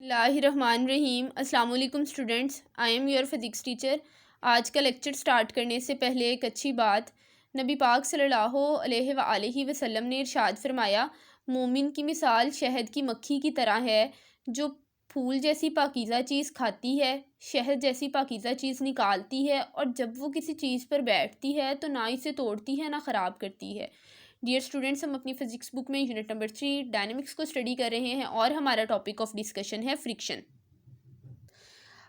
बिस्मिल्लाहिर्रहमानिर्रहीम। अस्सलाम वालेकुम students, I am your physics teacher. आज का लेक्चर स्टार्ट करने से पहले एक अच्छी बात, नबी पाक सल्लल्लाहु अलैहि वसल्लम ने इरशाद फरमाया, मोमिन की मिसाल शहद की मक्खी की तरह है जो फूल जैसी पाकीज़ा चीज़ खाती है, शहद जैसी पाकीज़ा चीज़ निकालती है और जब वो किसी चीज़ पर बैठती है तो ना इसे तोड़ती है ना ख़राब करती है। डियर स्टूडेंट्स, हम अपनी फिजिक्स बुक में यूनिट नंबर 3 डायनेमिक्स को स्टडी कर रहे हैं और हमारा टॉपिक ऑफ डिस्कशन है फ्रिक्शन।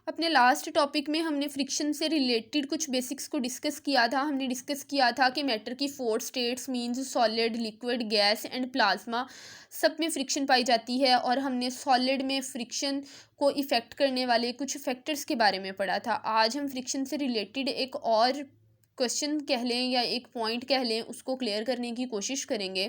अपने लास्ट टॉपिक में हमने फ्रिक्शन से रिलेटेड कुछ बेसिक्स को डिस्कस किया था। हमने डिस्कस किया था कि मैटर की 4 states means solid, liquid, gas and plasma, सब में फ्रिक्शन पाई जाती है और हमने सॉलिड में फ्रिक्शन को इफ़ेक्ट करने वाले कुछ फैक्टर्स के बारे में पढ़ा था। आज हम फ्रिक्शन से रिलेटेड एक और क्वेश्चन कह लें या एक पॉइंट कह लें, उसको क्लियर करने की कोशिश करेंगे।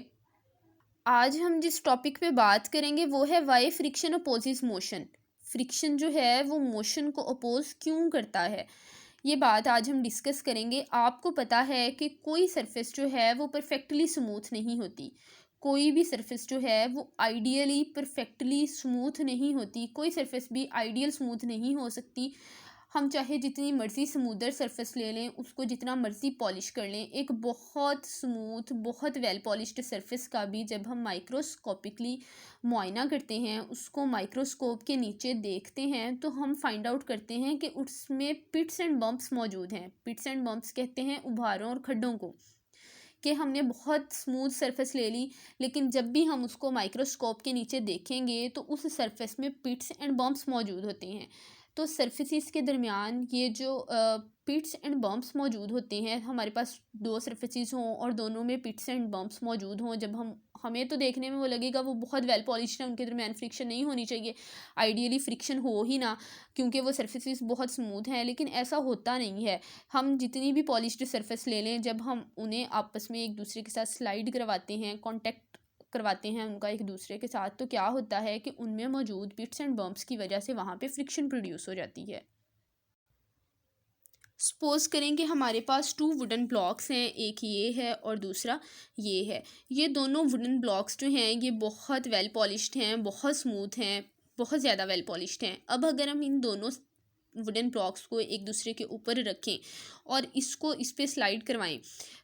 आज हम जिस टॉपिक पे बात करेंगे वो है Y friction opposes motion. Friction जो है वो मोशन को अपोज क्यों करता है, ये बात आज हम डिस्कस करेंगे। आपको पता है कि कोई सरफेस जो है वो परफेक्टली स्मूथ नहीं होती। कोई भी सरफेस जो है वो आइडियली परफेक्टली स्मूथ नहीं होती। कोई सरफेस भी आइडियल स्मूथ नहीं हो सकती। हम चाहे जितनी मर्ज़ी स्मूदर सरफेस ले लें, उसको जितना मर्ज़ी पॉलिश कर लें, एक बहुत स्मूथ, बहुत वेल पॉलिश्ड सरफेस का भी जब हम माइक्रोस्कोपिकली मुआयना करते हैं, उसको माइक्रोस्कोप के नीचे देखते हैं, तो हम फाइंड आउट करते हैं कि उसमें पिट्स एंड बम्प्स मौजूद हैं। पिट्स एंड बम्प्स कहते हैं उभारों और खड्डों को, कि हमने बहुत स्मूथ सरफेस ले ली, लेकिन जब भी हम उसको माइक्रोस्कोप के नीचे देखेंगे तो उस सरफेस में पिट्स एंड बम्प्स मौजूद होते हैं। तो सरफेसिस के दरमियान ये जो पिट्स एंड बम्प्स मौजूद होते हैं, हमारे पास दो सरफेसिस हों और दोनों में पिट्स एंड बम्प्स मौजूद हों, जब हमें तो देखने में वो लगेगा वो बहुत वेल पॉलिश्ड है, उनके दरमियान फ्रिक्शन नहीं होनी चाहिए, आइडियली फ्रिक्शन हो ही ना, क्योंकि वो सरफेसिस बहुत स्मूथ हैं, लेकिन ऐसा होता नहीं है। हम जितनी भी पॉलिश्ड सरफेस ले लें, जब हम उन्हें आपस में एक दूसरे के साथ स्लाइड करवाते हैं, कांटेक्ट करवाते हैं उनका एक दूसरे के साथ, तो क्या होता है कि उनमें मौजूद पिट्स एंड बम्प्स की वजह से वहाँ पे फ्रिक्शन प्रोड्यूस हो जाती है। सपोज करें कि हमारे पास 2 वुडन ब्लॉक्स हैं, एक ये है और दूसरा ये है। ये दोनों वुडन ब्लॉक्स जो हैं ये बहुत वेल पॉलिश्ड हैं, बहुत स्मूथ हैं, बहुत ज़्यादा वेल पॉलिश्ड हैं। अब अगर हम इन दोनों वुडन ब्लॉक्स को एक दूसरे के ऊपर रखें और इसको इस पे स्लाइड करवाएं,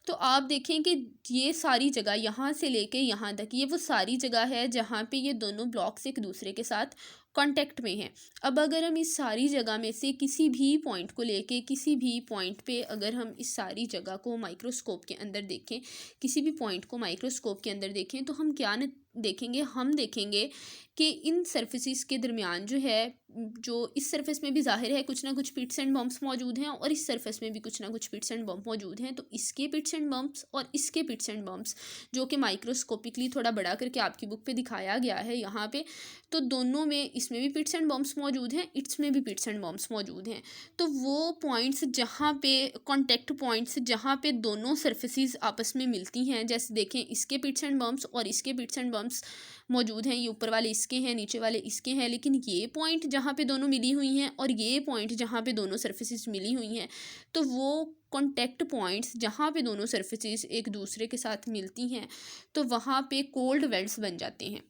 तो आप देखें कि ये सारी जगह यहाँ से लेके यहाँ तक, ये वो सारी जगह है जहाँ पे ये दोनों ब्लॉक्स एक दूसरे के साथ कांटेक्ट में हैं। अब अगर हम इस सारी जगह में से किसी भी पॉइंट को लेके, किसी भी पॉइंट पे अगर हम इस सारी जगह को माइक्रोस्कोप के अंदर देखें, किसी भी पॉइंट को माइक्रोस्कोप के अंदर देखें, तो हम क्या देखेंगे, हम देखेंगे कि इन सरफेसिस के दरमियान जो है, जो इस सरफेस में भी जाहिर है कुछ ना कुछ पिट्स एंड बम्प्स मौजूद हैं और इस सरफेस में भी कुछ ना कुछ पिट्स एंड बम्प मौजूद हैं। तो इसके पिट्स एंड बम्प्स और इसके पिट्स एंड बम्प्स, जो कि माइक्रोस्कोपिकली थोड़ा बड़ा करके आपकी बुक पे दिखाया गया है यहाँ पे, तो दोनों में, इसमें भी पिट्स एंड बम्प्स मौजूद हैं, इसमें भी पिट्स एंड बम्प्स मौजूद हैं। तो वो पॉइंट्स जहाँ पे कॉन्टेक्ट पॉइंट्स, जहाँ पे दोनों सरफेसिस आपस में मिलती हैं, जैसे देखें इसके पिट्स एंड बम्प्स और इसके पिट्स एंड बम्प्स मौजूद हैं, ये ऊपर वाले इसके हैं, नीचे वाले इसके हैं, लेकिन ये पॉइंट जहाँ पे दोनों मिली हुई हैं और ये पॉइंट जहाँ पे दोनों सरफेसिस मिली हुई हैं, तो वो कॉन्टेक्ट पॉइंट्स जहाँ पे दोनों सरफेसिस एक दूसरे के साथ मिलती हैं, तो वहाँ पे कोल्ड वेल्ड्स बन जाते हैं।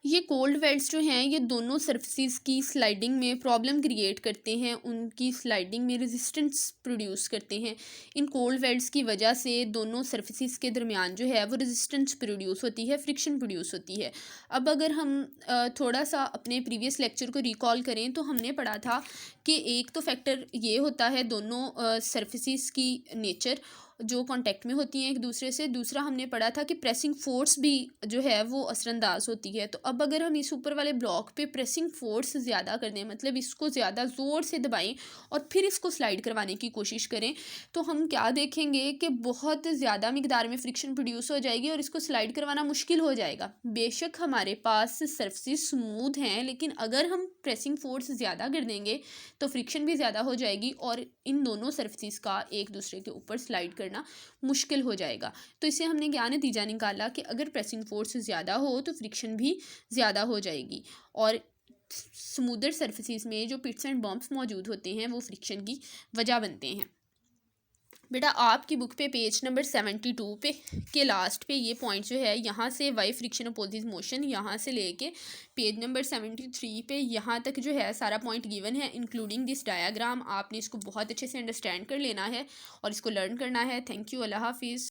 ये कोल्ड वेल्ड्स जो हैं ये दोनों सरफेसिस की स्लाइडिंग में प्रॉब्लम क्रिएट करते हैं, उनकी स्लाइडिंग में रेजिस्टेंस प्रोड्यूस करते हैं। इन कोल्ड वेल्ड्स की वजह से दोनों सरफेसिस के दरमियान जो है वो रेजिस्टेंस प्रोड्यूस होती है, फ्रिक्शन प्रोड्यूस होती है। अब अगर हम थोड़ा सा अपने प्रीवियस लेक्चर को रिकॉल करें, तो हमने पढ़ा था कि एक तो फैक्टर ये होता है दोनों सरफेसिस की नेचर जो कांटेक्ट में होती हैं एक दूसरे से। दूसरा हमने पढ़ा था कि प्रेसिंग फोर्स भी जो है वो असरअंदाज होती है। तो अब अगर हम इस ऊपर वाले ब्लॉक पे प्रेसिंग फोर्स ज़्यादा कर दें, मतलब इसको ज़्यादा ज़ोर से दबाएं और फिर इसको स्लाइड करवाने की कोशिश करें, तो हम क्या देखेंगे कि बहुत ज़्यादा मिकदार में फ्रिक्शन प्रोड्यूस हो जाएगी और इसको स्लाइड करवाना मुश्किल हो जाएगा। बेशक हमारे पास सरफेस स्मूथ हैं, लेकिन अगर हम प्रेसिंग फोर्स ज़्यादा कर देंगे तो फ्रिक्शन भी ज़्यादा हो जाएगी और इन दोनों सरफेस का एक दूसरे के ऊपर स्लाइड करना मुश्किल हो जाएगा। तो इससे हमने क्या नतीजा निकाला कि अगर प्रेसिंग फोर्स ज़्यादा हो तो फ्रिक्शन भी ज़्यादा हो जाएगी और स्मूदर सरफेसिस में जो पिट्स एंड बम्प्स मौजूद होते हैं वो फ्रिक्शन की वजह बनते हैं। बेटा आपकी बुक पे पेज नंबर 72 पे के लास्ट पे ये पॉइंट जो है, यहाँ से वाई फ्रिक्शन अपोजिट मोशन, यहाँ से लेके पेज नंबर 73 पे यहाँ तक जो है सारा पॉइंट गिवन है, इंक्लूडिंग दिस डायाग्राम। आपने इसको बहुत अच्छे से अंडरस्टैंड कर लेना है और इसको लर्न करना है। थैंक यू, अल्लाह हाफिज़।